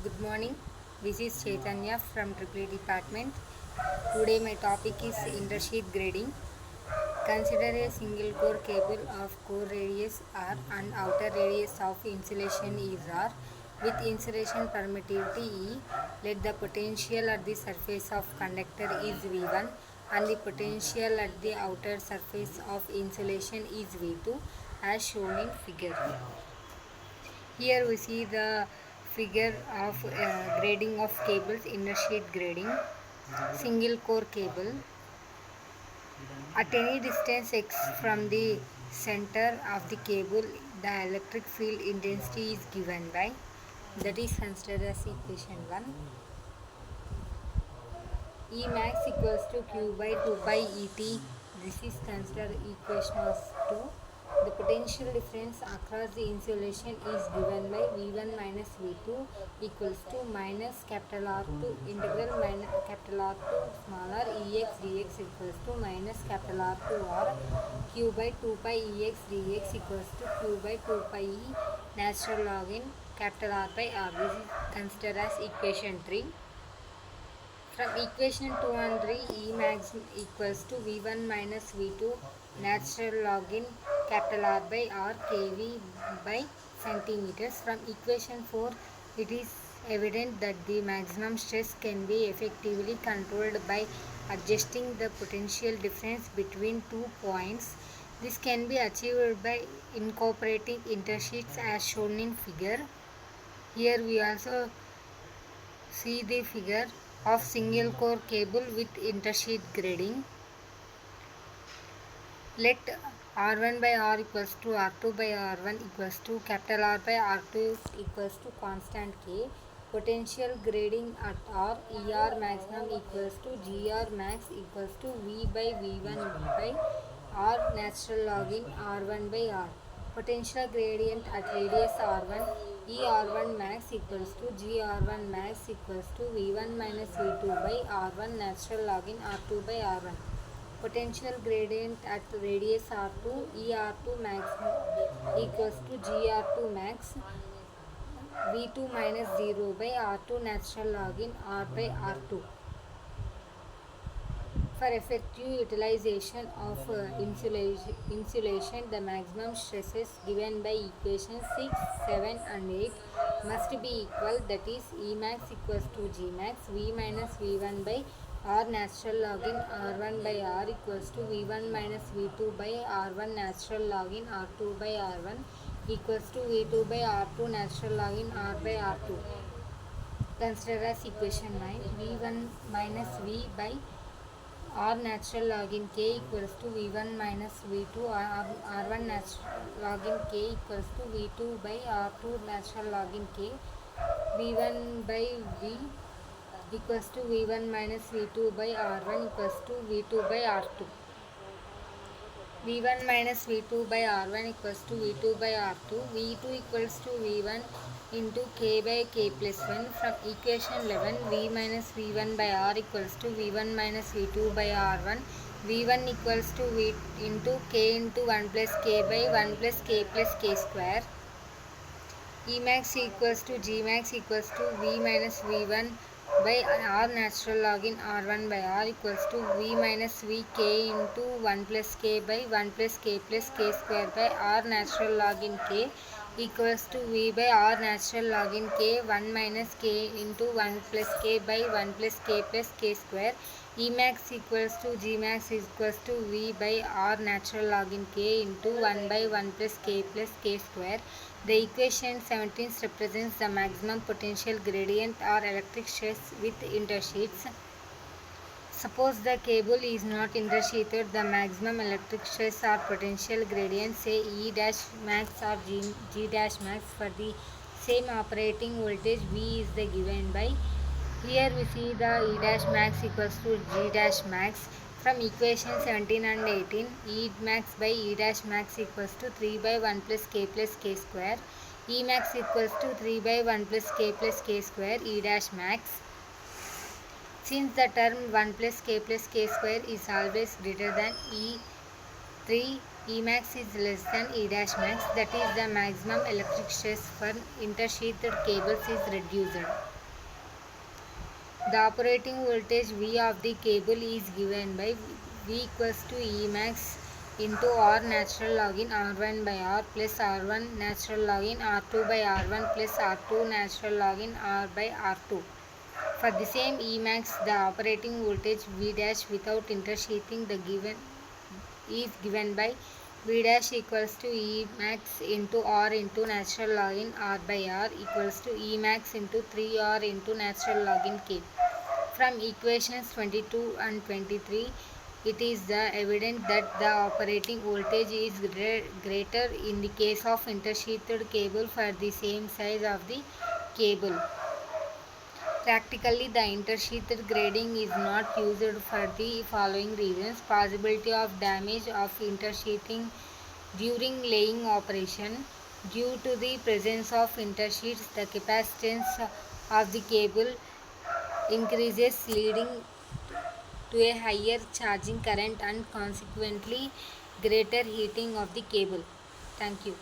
Good morning. This is Chaitanya from EEE department. Today my topic is intersheath grading. Consider a single core cable of core radius R and outer radius of insulation is R with insulation permittivity E. Let the potential at the surface of conductor is V1 and the potential at the outer surface of insulation is V2 as shown in figure. Here we see the figure of grading of cables, inner sheath grading, single core cable. At any distance x from the center of the cable, the electric field intensity is given by, that is considered as equation 1. E max equals to Q by 2 pi Et. This is considered equation of 2. The potential difference across the insulation is given by V1 minus V2 equals to minus capital R2 integral minus capital R2 small r Ex dx equals to minus capital R2 R Q by 2 pi Ex dx equals to Q by 2 pi E natural log in capital R by R. This is considered as equation 3. From equation 2 and 3, E max equals to V1 minus V2 natural log in capital R by R kV by centimeters. From equation 4, it is evident that the maximum stress can be effectively controlled by adjusting the potential difference between 2 points. This can be achieved by incorporating intersheaths as shown in figure. Here we also see the figure of single core cable with intersheath grading. Let R1 by R equals to R2 by R1 equals to capital R by R2 equals to constant K. Potential grading at R, ER maximum equals to GR max equals to V by V1 by R natural log in R1 by R. Potential gradient at radius R1, ER1 max equals to GR1 max equals to V1 minus V2 by R1 natural log in R2 by R1. Potential gradient at radius R2, ER2 max equals to GR2 max V2 minus 0 by R2 natural log in R by R2. For effective utilization of insulation, the maximum stresses given by equation 6, 7 and 8 must be equal, that is E max equals to G max, V minus V1 by R natural log in R1 by R equals to V1 minus V2 by R1 natural log in R2 by R1 equals to V2 by R2 natural log in R by R2. Consider as equation 9, V1 minus V by R natural log in K equals to V1 minus V2 R1 natural log in K equals to V2 by R2 natural log in K. V1 by V equals to V1 minus V2 by R1 equals to V2 by R2. V1 minus V2 by R1 equals to V2 by R2. V2 equals to V1 into K by K plus 1. From equation 11, V minus V1 by R equals to V1 minus V2 by R1. V1 equals to V into K into 1 plus K by 1 plus K plus K square. E max equals to G max equals to V minus V1 by R natural log in R1 by R equals to V minus V K into 1 plus K by 1 plus K plus K square by R natural log in K equals to V by R natural log in K 1 minus K into 1 plus K by 1 plus K plus K square. E max equals to G max equals to V by R natural log in K into 1 by 1 plus K plus K square. The equation 17 represents the maximum potential gradient or electric stress with intersheaths. Suppose the cable is not intersheathed, the maximum electric stress or potential gradient, say E dash max or G dash max for the same operating voltage V is the given by. Here we see the E dash max equals to G dash max. From equation 17 and 18, E max by E dash max equals to 3 by 1 plus K plus K square. E max equals to 3 by 1 plus K square E dash max. Since the term 1 plus K square is always greater than E3 Emax is less than E dash max, that is the maximum electric stress for intersheathed cables is reduced. The operating voltage V of the cable is given by V equals to Emax into R natural log in R1 by R plus R1 natural log in R2 by R1 plus R2 natural log in R by R2. For the same Emax, the operating voltage V dash without intersheathing the given is given by V dash equals to E max into R into natural log in R by R equals to E max into 3R into natural log in K. From equations 22 and 23, it is evident that the operating voltage is greater in the case of intersheathed cable for the same size of the cable. Practically, the intersheathed grading is not used for the following reasons: possibility of damage of intersheathing during laying operation. Due to the presence of intersheaths, the capacitance of the cable increases, leading to a higher charging current and consequently greater heating of the cable. Thank you.